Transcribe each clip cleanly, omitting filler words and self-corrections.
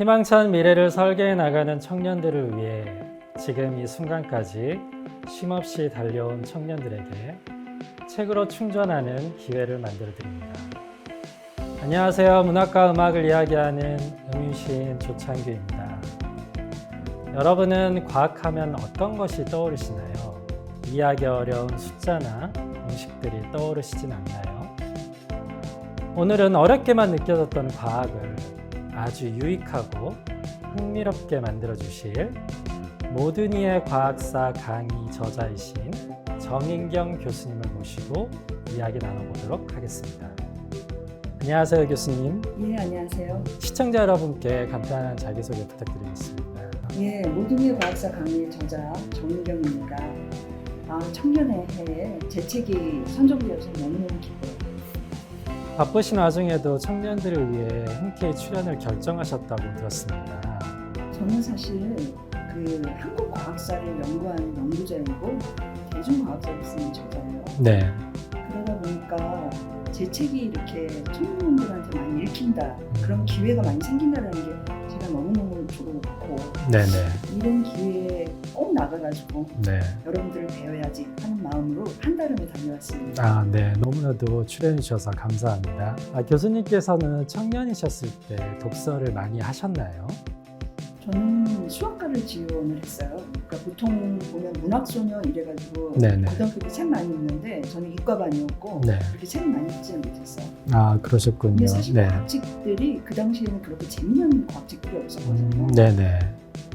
희망찬 미래를 설계해 나가는 청년들을 위해 지금 이 순간까지 쉼없이 달려온 청년들에게 책으로 충전하는 기회를 만들어 드립니다. 안녕하세요. 문학과 음악을 이야기하는 음유시인 조창규입니다. 여러분은 과학하면 어떤 것이 떠오르시나요? 이해하기 어려운 숫자나 공식들이 떠오르시진 않나요? 오늘은 어렵게만 느껴졌던 과학을 아주 유익하고 흥미롭게 만들어 주실 모든 이의 과학사 강의 저자이신 정인경 교수님을 모시고 이야기 나눠보도록 하겠습니다. 안녕하세요, 교수님. 예, 안녕하세요. 시청자 여러분께 간단한 자기소개 부탁드리겠습니다. 예, 모든 이의 과학사 강의 저자 정인경입니다. 청년의 해에 제 책이 선정되어서 너무너무 기뻐요. 바쁘신 와중에도 청년들을 위해 흔쾌히 출연을 결정하셨다고 들었습니다. 저는 사실 한국 과학사를 연구하는 연구자이고 대중과학사를 쓰는 저자예요. 네. 그러다 보니까 제 책이 이렇게 청년들한테 많이 읽힌다, 그런 기회가 많이 생긴다는 게 제가 너무너무 좋고, 네네. 이런 기회에 꼭 나가가지고 네. 여러분들을 배워야지 하는 마음으로 한달음에 다녀왔습니다. 네. 너무나도 출연해 주셔서 감사합니다. 교수님께서는 청년이셨을 때 독서를 많이 하셨나요? 저는 수학과를 지원을 했어요. 그러니까 보통 보면 문학소녀 이래가지고 네네. 고등학교 때 책 많이 읽는데 저는 이과반이었고 네. 그렇게 책을 많이 읽지는 못했어요. 그러셨군요. 근데 사실 네. 과학책들이 그 당시에는 그렇게 재미있는 과학책들이 없었거든요. 네네.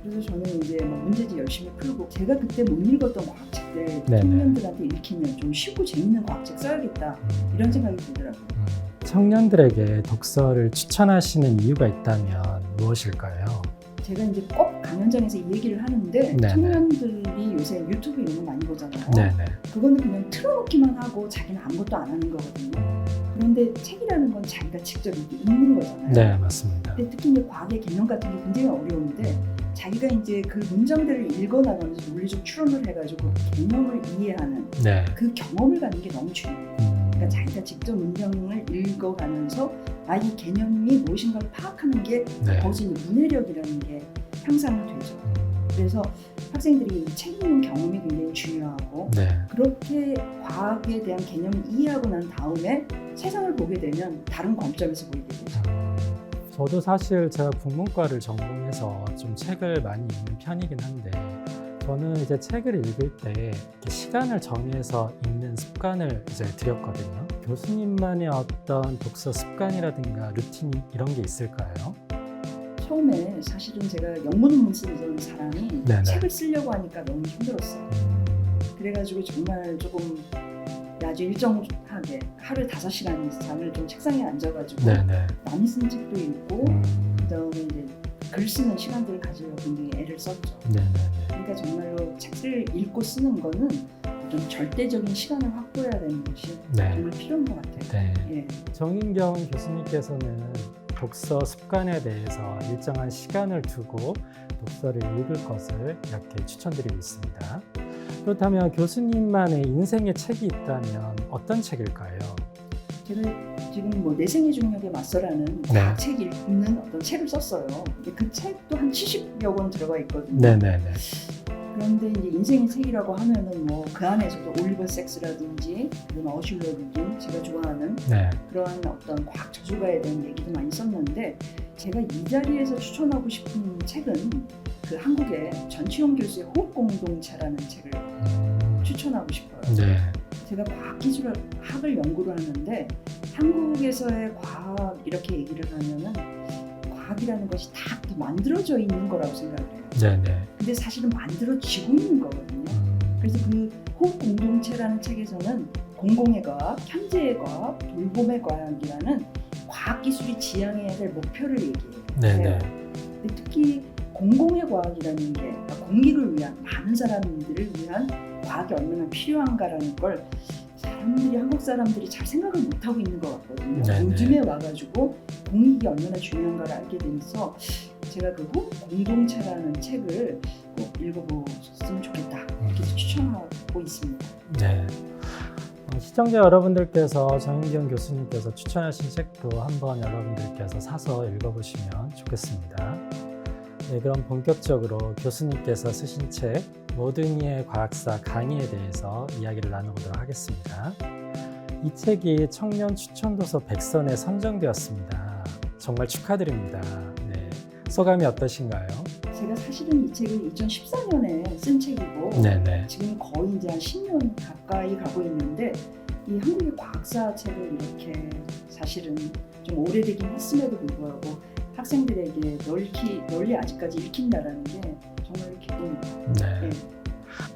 그래서 저는 이제 문제집 열심히 풀고 제가 그때 못 읽었던 과학책들 네네. 청년들한테 읽히면 좀 쉽고 재미있는 과학책 써야겠다, 이런 생각이 들더라고요. 청년들에게 독서를 추천하시는 이유가 있다면 무엇일까요? 제가 이제 꼭 강연장에서 이 얘기를 하는데 네네. 청년들이 요새 유튜브 이런 거 많이 보잖아요. 네네. 그거는 그냥 틀어놓기만 하고 자기는 아무것도 안 하는 거거든요. 그런데 책이라는 건 자기가 직접 이렇게 읽는 거잖아요. 네, 맞습니다. 근데 특히 이제 과학의 개념 같은 게 굉장히 어려운데 자기가 이제 그 문장들을 읽어나가면서 논리적 추론을 해가지고 개념을 이해하는 네. 그 경험을 갖는 게 너무 중요해요. 그러니까 자기가 직접 문장을 읽어가면서 이 개념이 무엇인가를 파악하는 게 네. 거기서 문해력이라는 게 향상이 되죠. 그래서 학생들이 책 읽는 경험이 굉장히 중요하고 네. 그렇게 과학에 대한 개념을 이해하고 난 다음에 세상을 보게 되면 다른 관점에서 보이게 되죠. 저도 사실 제가 국문과를 전공해서 좀 책을 많이 읽는 편이긴 한데 저는 이제 책을 읽을 때 이렇게 시간을 정해서 읽는 습관을 이제 들였거든요. 교수님만의 어떤 독서 습관이라든가 루틴 이런 게 있을까요? 처음에 사실은 제가 영문 논문 쓰는 사람이 네네. 책을 쓰려고 하니까 너무 힘들었어요. 그래가지고 정말 조금 아주 일정하게 하루에 5시간 잠을 좀 책상에 앉아가지고 네네. 많이 쓴 책도 읽고 그다음에 이제 글 쓰는 시간들을 가지려고 굉장히 애를 썼죠. 네네. 그러니까 정말로 책을 읽고 쓰는 거는 좀 절대적인 시간을 확보해야 되는 것이 네. 정말 필요한 것 같아요. 네. 예. 정인경 교수님께서는 독서 습관에 대해서 일정한 시간을 두고 독서를 읽을 것을 이렇게 추천드리고 있습니다. 그렇다면 교수님만의 인생의 책이 있다면 어떤 책일까요? 제가 지금 내 생의 중력에 맞서라는 네. 과학책 읽는 어떤 책을 썼어요. 근데 그 책도 한 70여 권 들어가 있거든요. 네네네. 그런데 이제 인생의 책이라고 하면은 그 안에서도 올리버 섹스라든지 어슐러 루딘, 제가 좋아하는 네. 그러한 어떤 과학 저술가에 대한 얘기도 많이 썼는데 제가 이 자리에서 추천하고 싶은 책은 그 한국의 전치용 교수의 호흡 공동체라는 책을 추천하고 싶어요. 네. 제가 과학기술학을 연구를 하는데 한국에서의 과학 이렇게 얘기를 하면은 과학이라는 것이 다 만들어져 있는 거라고 생각을 해요. 네네. 근데 사실은 만들어지고 있는 거거든요. 그래서 그 호흡 공동체라는 책에서는 공공의 과학, 현재의 과학, 돌봄의 과학이라는 과학기술이 지향해야 될 목표를 얘기해요. 네네. 근데 특히 공공의 과학이라는 게 그러니까 공익을 위한, 많은 사람들을 위한 과학이 얼마나 필요한가라는 걸 사람들이, 한국 사람들이 잘 생각을 못하고 있는 것 같거든요. 네네. 요즘에 와가지고 공익이 얼마나 중요한가를 알게 되면서 제가 그 호흡 공동체라는 책을 꼭 읽어보셨으면 좋겠다, 이렇게 추천하고 있습니다. 네. 시청자 여러분들께서 정인경 교수님께서 추천하신 책도 한번 여러분들께서 사서 읽어보시면 좋겠습니다. 네, 그럼 본격적으로 교수님께서 쓰신 책 모든 이의 과학사 강의에 대해서 이야기를 나눠보도록 하겠습니다. 이 책이 청년 추천도서 100선에 선정되었습니다. 정말 축하드립니다. 네, 소감이 어떠신가요? 제가 사실은 이 책을 2014년에 쓴 책이고 네네. 지금 거의 이제 한 10년 가까이 가고 있는데 이 한국의 과학사 책을 이렇게 사실은 좀 오래되긴 했음에도 불구하고 학생들에게 널리 아직까지 읽힌다라는 게 정말 기쁩니다. 네.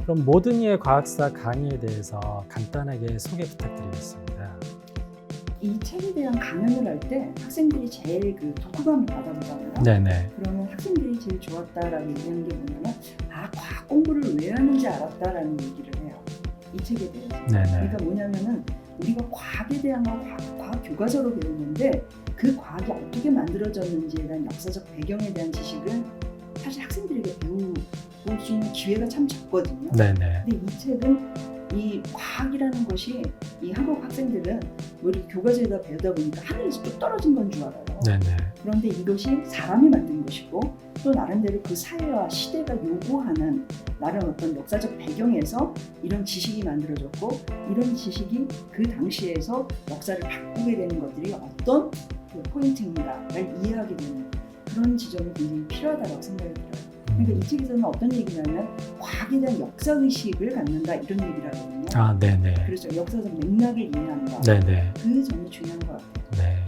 그럼 모든 이의 과학사 강의에 대해서 간단하게 소개 부탁드리겠습니다. 이 책에 대한 강연을 할 때 학생들이 제일 그 독후감을 받아보잖아요. 네네. 그러면 학생들이 제일 좋았다라고 얘기하는 게 뭐냐면 과학 공부를 왜 하는지 알았다라는 얘기를 해요. 이 책에 대해서. 네네. 그러니까 뭐냐면은 우리가 과학에 대한 거 과학 교과서로 배우는데 그 과학이 어떻게 만들어졌는지에 대한 역사적 배경에 대한 지식을 사실 학생들에게 배울 수 있는 기회가 참 적거든요. 네네. 근데 이 책은 이 과학이라는 것이 이 한국 학생들은 뭐 이렇게 교과서에다 배우다 보니까 하늘에서 뚝 떨어진 건 줄 알아요. 네네. 그런데 이것이 사람이 만든 것이고 또 나름대로 그 사회와 시대가 요구하는 나름 어떤 역사적 배경에서 이런 지식이 만들어졌고 이런 지식이 그 당시에서 역사를 바꾸게 되는 것들이 어떤 그 포인트인가를 이해하게 되는 그런 지점이 굉장히 필요하다고 생각이 들어요. 그러니까 이 책에서는 어떤 얘기냐면 과학에 대한 역사의식을 갖는다 이런 얘기를 하거든요. 아, 네네. 그래서 역사적 맥락을 이해한다. 네네. 그 점이 중요한 것 같아요. 네.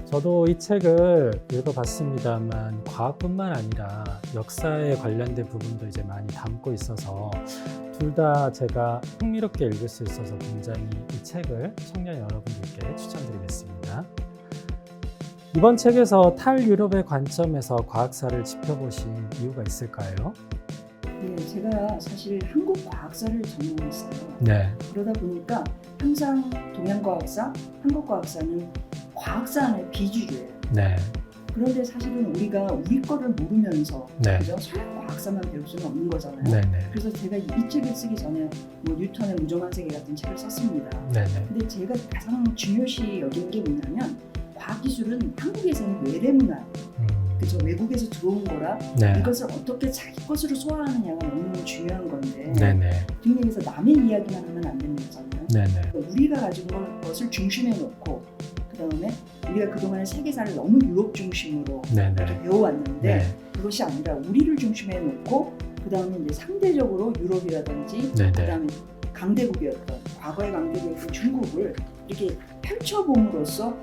저도 이 책을 읽어봤습니다만 과학뿐만 아니라 역사에 관련된 부분도 이제 많이 담고 있어서 둘 다 제가 흥미롭게 읽을 수 있어서 굉장히 이 책을 청년 여러분들께 추천드리겠습니다. 이번 책에서 탈유럽의 관점에서 과학사를 짚어보신 이유가 있을까요? 네, 제가 사실 한국 과학사를 전공했어요. 네. 그러다 보니까 항상 동양과학사, 한국과학사는 과학사 안에 비주류예요. 네. 그런데 사실은 우리가 우리 거를 모르면서 네. 그죠? 서양 과학사만 배울 수는 없는 거잖아요. 네네. 그래서 제가 이 책을 쓰기 전에 뭐 뉴턴의 무정한 세계 같은 책을 썼습니다. 네네. 근데 제가 가장 중요시 여기는 게 뭐냐면 과학기술은 한국에서는 외래문화, 그죠? 외국에서 들어온 거라 네. 이것을 어떻게 자기 것으로 소화하느냐가 너무 중요한 건데 네네. 뒷얘기에서 남의 이야기만 하면 안 되는 거잖아요. 네네. 그러니까 우리가 가지고 있는 것을 중심에 놓고 그 다음에 우리가 그동안의 세계사를 너무 유럽 중심으로 이렇게 네네. 배워왔는데 네. 그것이 아니라 우리를 중심에 놓고 그 다음에 이제 상대적으로 유럽이라든지 그 네네. 다음에 강대국이었던 과거의 강대국이었던 중국을 이렇게 펼쳐봄으로써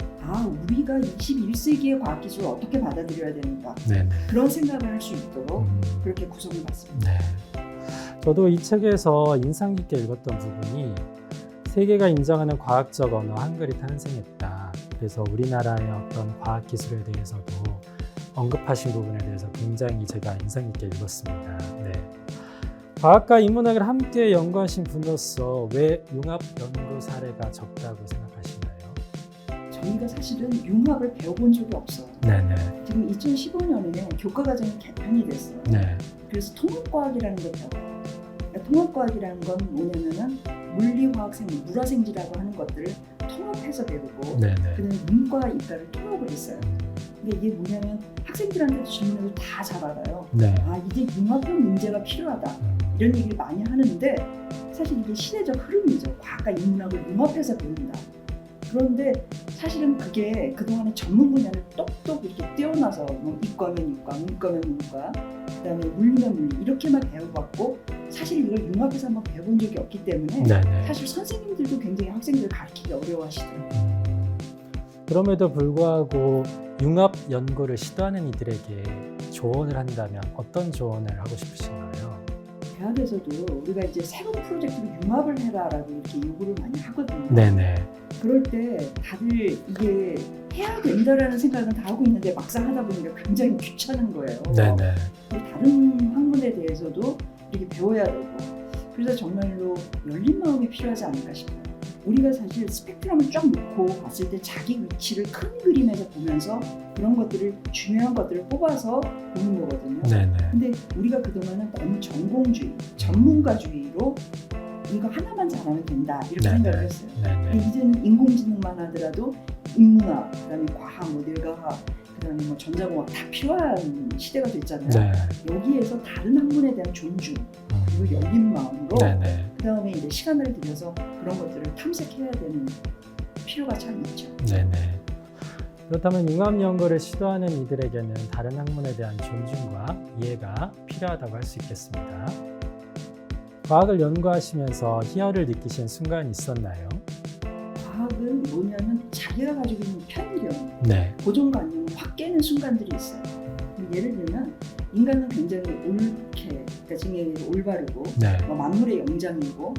우리가 21세기의 과학기술을 어떻게 받아들여야 되는가 네네. 그런 생각을 할 수 있도록 그렇게 구성을 받습니다. 네. 저도 이 책에서 인상 깊게 읽었던 부분이 세계가 인정하는 과학적 언어 한글이 탄생했다. 그래서 우리나라의 어떤 과학기술에 대해서도 언급하신 부분에 대해서 굉장히 제가 인상 깊게 읽었습니다. 네. 과학과 인문학을 함께 연구하신 분으로서 왜 융합 연구 사례가 적다고 생각하시나요? 저희가 사실은 융합을 배워본 적이 없어요. 네네. 지금 2015년에 교과과정이 개편이 됐어요. 네. 그래서 통합과학이라는 걸 배워요. 그러니까 통합과학이라는 건 뭐냐면은 물리화학생, 물화생지라고 하는 것들을 통합해서 배우고 네네. 그다음에 문과 이과를 통합을 했어요. 근데 이게 뭐냐면 학생들한테도 질문을 다 잘 알아요. 네. 이제 융합형 문제가 필요하다. 이런 얘기를 많이 하는데 사실 이게 시대적 흐름이죠. 과학과 인문학을 융합해서 배운다. 그런데 사실은 그게 그동안의 전문 분야를 똑똑 이렇게 떼어놔서 뭐 이과면 이과, 문과면 문과, 그다음에 물리면 물리 이렇게만 배워봤고 사실 이걸 융합해서 한번 배워본 적이 없기 때문에 네네. 사실 선생님들도 굉장히 학생들을 가르치기 어려워하시더라고요. 그럼에도 불구하고 융합 연구를 시도하는 이들에게 조언을 한다면 어떤 조언을 하고 싶으신가요? 대학에서도 우리가 이제 새로운 프로젝트로 융합을 해라라고 이렇게 요구를 많이 하거든요. 네네. 그럴 때 다들 이게 해야 된다라는 생각은 다 하고 있는데 막상 하다 보니까 굉장히 귀찮은 거예요. 네네. 그리고 다른 학문에 대해서도 이렇게 배워야 되고 그래서 정말로 열린 마음이 필요하지 않을까 싶어요. 우리가 사실 스펙트럼을 쫙 놓고 봤을 때 자기 위치를 큰 그림에서 보면서 그런 것들을 중요한 것들을 뽑아서 보는 거거든요. 네네. 근데 우리가 그동안은 너무 전공주의, 전문가주의로 이거 하나만 잘하면 된다 이렇게 네네. 생각을 했어요. 네네. 근데 이제는 인공지능만 하더라도 인문학, 그다음에 과학, 뭐 뇌과학, 그다음에 뭐 전자공학 다 필요한 시대가 됐잖아요. 네. 여기에서 다른 학문에 대한 존중 그리고 열린 마음으로 네네. 그다음에 이제 시간을 들여서 그런 것들을 탐색해야 되는 필요가 참 있죠. 네네. 그렇다면 융합 연구를 시도하는 이들에게는 다른 학문에 대한 존중과 이해가 필요하다고 할 수 있겠습니다. 과학을 연구하시면서 희열을 느끼신 순간이 있었나요? 과학은 뭐냐면 자기가 가지고 있는 편견, 네. 고정관념을 확 깨는 순간들이 있어요. 예를 들면 인간은 굉장히 옳게, 그러니까 지금 얘기해서 올바르고 네. 뭐 만물의 영장이고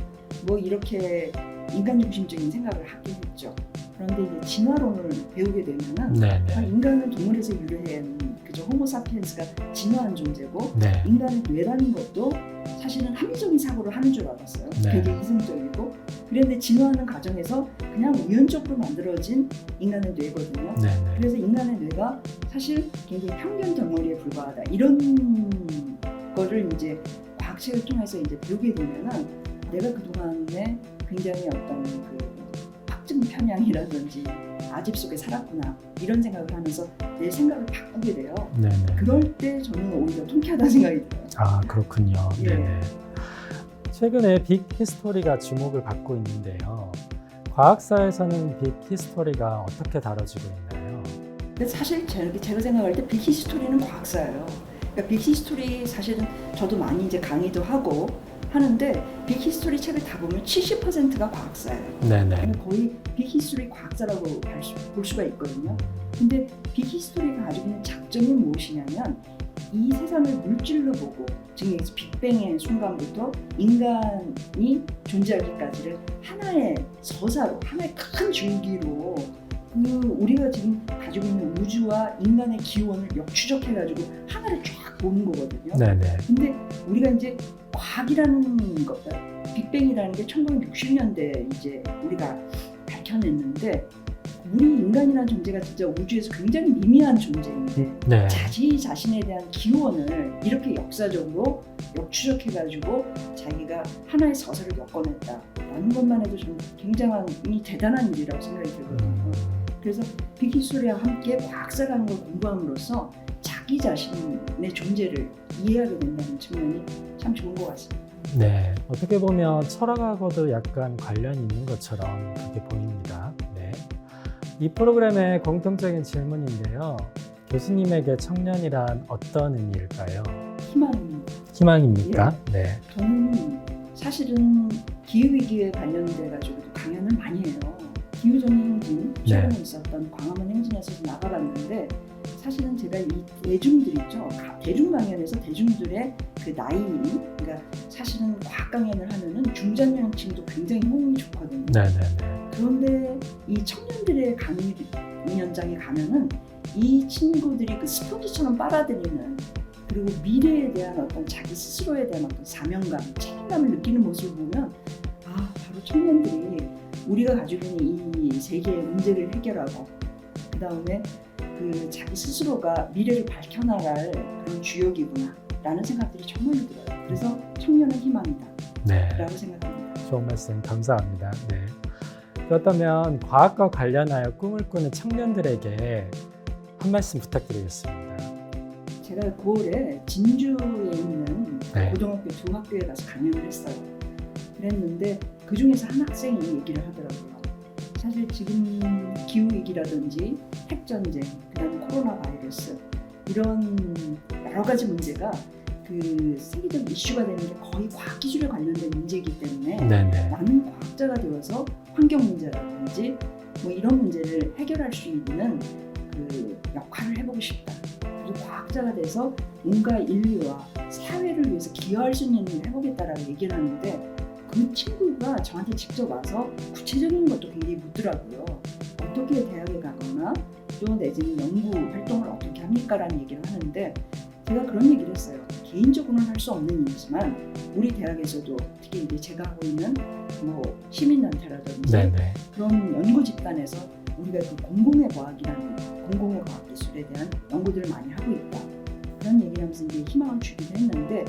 뭐 이렇게 인간 중심적인 생각을 하게 했죠. 그런데 이제 진화론을 배우게 되면은 네네. 인간은 동물에서 유래한 그저 호모사피엔스가 진화한 존재고 네. 인간의 뇌라는 것도 사실은 합리적인 사고를 하는 줄 알았어요. 네. 되게 이성적이고 그런데 진화하는 과정에서 그냥 우연적으로 만들어진 인간의 뇌거든요. 네네. 그래서 인간의 뇌가 사실 굉장히 편견 덩어리에 불과하다 이런 거를 이제 과학책을 통해서 이제 배우게 되면은 내가 그동안에 굉장히 어떤 그 확증 편향이라든지 아집 속에 살았구나 이런 생각을 하면서 내 생각을 바꾸게 돼요. 네네. 그럴 때 저는 오히려 통쾌하다는 생각이 들어요. 아, 그렇군요. 예. 네네. 최근에 빅 히스토리가 주목을 받고 있는데요. 과학사에서는 빅 히스토리가 어떻게 다뤄지고 있나요? 근데 사실 제가 생각할 때 빅히스토리는 과학사예요. 그러니까 빅히스토리 사실은 저도 많이 이제 강의도 하고 하는데 빅히스토리 책을 다 보면 70%가 과학사예요. 네네. 거의 빅히스토리 과학자라고 볼 수가 있거든요. 근데 빅히스토리가 가지고 있는 장점이 무엇이냐면 이 세상을 물질로 보고 즉 빅뱅의 순간부터 인간이 존재하기까지를 하나의 서사로 하나의 큰 줄기로 우리가 지금 가지고 있는 우주와 인간의 기원을 역추적해가지고 하나를 쫙 보는 거거든요. 네네. 근데 우리가 이제 과학이라는 것, 빅뱅이라는 게 1960년대 이제 우리가 밝혀냈는데 우리 인간이라는 존재가 진짜 우주에서 굉장히 미미한 존재인데 네. 자기 자신에 대한 기원을 이렇게 역사적으로 역추적해가지고 자기가 하나의 서사를 엮어냈다라는 것만 해도 좀 굉장히 대단한 일이라고 생각이 들거든요. 그래서 빅히스토리와 함께 과학사라는 걸 공부함으로써 자기 자신의 존재를 이해하게 된다는 측면이 참 좋은 것 같습니다. 네. 어떻게 보면 철학하고도 약간 관련이 있는 것처럼 그렇게 보입니다. 네. 이 프로그램의 공통적인 질문인데요. 교수님에게 청년이란 어떤 의미일까요? 희망입니다. 희망입니까? 네. 저는 사실은 기후위기에 관련돼가지고 강연을 많이 해요. 기후전의 행진, 최근에 있었던 광화문 행진에서 나가봤는데 사실은 제가 이 대중들 있죠. 대중 강연에서 대중들의 그 나이, 그러니까 사실은 과학 강연을 하면은 중장년층도 굉장히 호응이 좋거든요. 네네네. 그런데 이 청년들의 강의 현장에 가면은 이 친구들이 그 스펀지처럼 빨아들이는 그리고 미래에 대한 어떤 자기 스스로에 대한 어떤 사명감, 책임감을 느끼는 모습을 보면 바로 청년들이 우리가 가지고 있는 이 세계의 문제를 해결하고 그 다음에 그 자기 스스로가 미래를 밝혀나갈 그런 주역이구나 라는 생각들이 정말 들어요. 그래서 청년은 희망이다 네. 라고 생각합니다. 좋은 말씀 감사합니다. 네. 그렇다면 과학과 관련하여 꿈을 꾸는 청년들에게 한 말씀 부탁드리겠습니다. 제가 9월에 진주에 있는 네. 고등학교 두 학교에 가서 강연을 했어요. 그랬는데 그 중에서 한 학생이 얘기를 하더라고요. 사실 지금 기후위기라든지 핵전쟁, 그다음에 코로나 바이러스 이런 여러 가지 문제가 그 세계적 이슈가 되는 게 거의 과학기술에 관련된 문제이기 때문에 네네. 나는 과학자가 되어서 환경 문제라든지 뭐 이런 문제를 해결할 수 있는 그 역할을 해보고 싶다. 그리고 과학자가 돼서 뭔가 인류와 사회를 위해서 기여할 수 있는 일을 해보겠다라고 얘기를 하는데 그 친구가 저한테 직접 와서 구체적인 것도 굉장히 묻더라고요. 어떻게 대학에 가거나 또 내지는 연구 활동을 어떻게 합니까라는 얘기를 하는데 제가 그런 얘기를 했어요. 개인적으로는 할 수 없는 일이지만 우리 대학에서도 특히 이제 제가 하고 있는 뭐 시민단체라든지 네네. 그런 연구 집단에서 우리가 그 공공의 과학이라는 공공의 과학 기술에 대한 연구들을 많이 하고 있다. 그런 얘기를 하면서 이제 희망을 주기도 했는데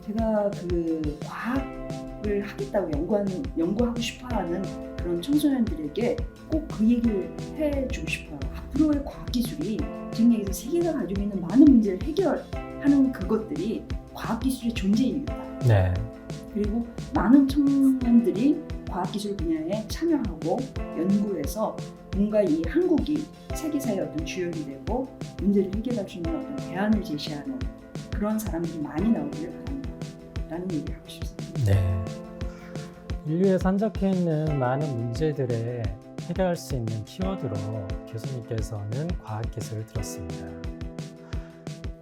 제가 그 과학 하겠다고 연구하고 싶어하는 그런 청소년들에게 꼭 그 얘기를 해주고 싶어요. 앞으로의 과학기술이 지금 얘기해서 세계가 가지고 있는 많은 문제를 해결하는 그것들이 과학기술의 존재 이유다. 네. 그리고 많은 청년들이 과학기술 분야에 참여하고 연구해서 뭔가 이 한국이 세계사의 어떤 주역이 되고 문제를 해결할 수 있는 어떤 대안을 제시하는 그런 사람들이 많이 나오기를 바랍니다. 라는 얘기를 하고 싶습니다. 네. 인류에 산적해 있는 많은 문제들에 해결할 수 있는 키워드로 교수님께서는 과학기술을 들었습니다.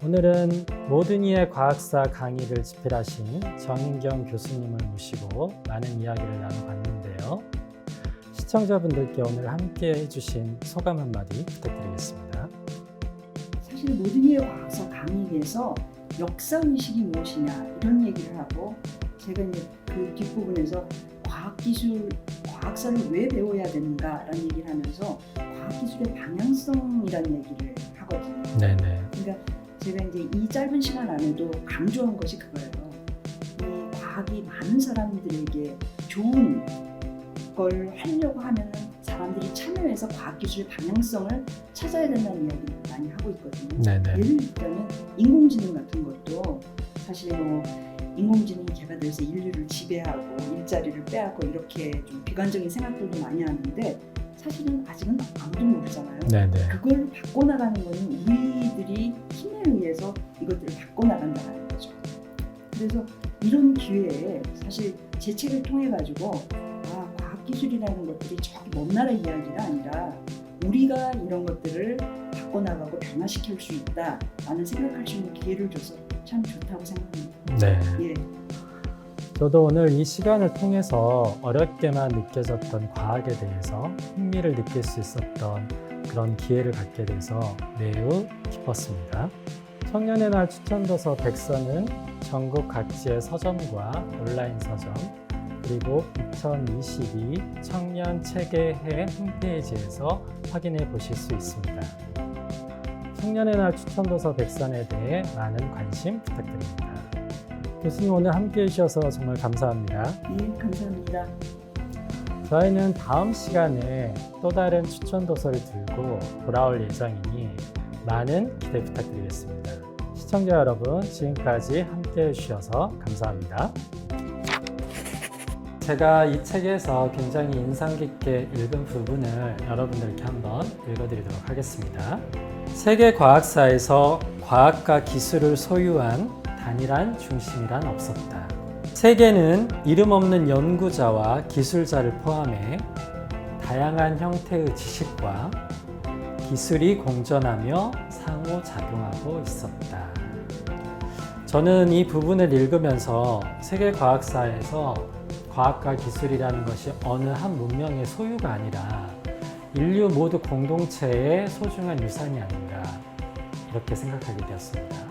오늘은 모든 이의 과학사 강의를 집필하신 정인경 교수님을 모시고 많은 이야기를 나눠봤는데요. 시청자분들께 오늘 함께 해주신 소감 한마디 부탁드리겠습니다. 사실 모든 이의 과학사 강의에서 역사의식이 무엇이냐 이런 얘기를 하고 제가 이제 그 뒷부분에서 과학사를 왜 배워야 되는가라는 얘기를 하면서 과학기술의 방향성이라는 얘기를 하거든요. 네네. 그러니까 제가 이제 이 짧은 시간 안에도 강조한 것이 그거예요. 이 과학이 많은 사람들에게 좋은 걸 하려고 하면 사람들이 참여해서 과학기술의 방향성을 찾아야 된다는 이야기를 많이 하고 있거든요. 네네. 예를 들자면 인공지능 같은 것도 사실 뭐 인공지능이 개발돼서 인류를 지배하고 일자리를 빼앗고 이렇게 좀 비관적인 생각들도 많이 하는데 사실은 아직은 아무도 모르잖아요. 네네. 그걸 바꿔나가는 것은 우리들이 힘에 의해서 이것들을 바꿔나간다는 거죠. 그래서 이런 기회에 사실 제 책을 통해 가지고 과학기술이라는 것들이 저기 먼 나라 이야기가 아니라 우리가 이런 것들을 바꿔나가고 변화시킬 수 있다라는 생각할 수 있는 기회를 줘서 참 좋다고 생각합니다. 네. 예. 저도 오늘 이 시간을 통해서 어렵게만 느껴졌던 과학에 대해서 흥미를 느낄 수 있었던 그런 기회를 갖게 돼서 매우 기뻤습니다. 청년의 날 추천도서 100선은 전국 각지의 서점과 온라인 서점 그리고 2022 청년 책의 홈페이지에서 확인해 보실 수 있습니다. 청년의 날 추천도서 100선에 대해 많은 관심 부탁드립니다. 교수님 오늘 함께해 주셔서 정말 감사합니다. 네, 감사합니다. 저희는 다음 시간에 또 다른 추천 도서를 들고 돌아올 예정이니 많은 기대 부탁드리겠습니다. 시청자 여러분, 지금까지 함께해 주셔서 감사합니다. 제가 이 책에서 굉장히 인상 깊게 읽은 부분을 여러분들께 한번 읽어드리도록 하겠습니다. 세계 과학사에서 과학과 기술을 소유한 단일한 중심이란 없었다. 세계는 이름 없는 연구자와 기술자를 포함해 다양한 형태의 지식과 기술이 공존하며 상호작용하고 있었다. 저는 이 부분을 읽으면서 세계 과학사에서 과학과 기술이라는 것이 어느 한 문명의 소유가 아니라 인류 모두 공동체의 소중한 유산이 아닌가 이렇게 생각하게 되었습니다.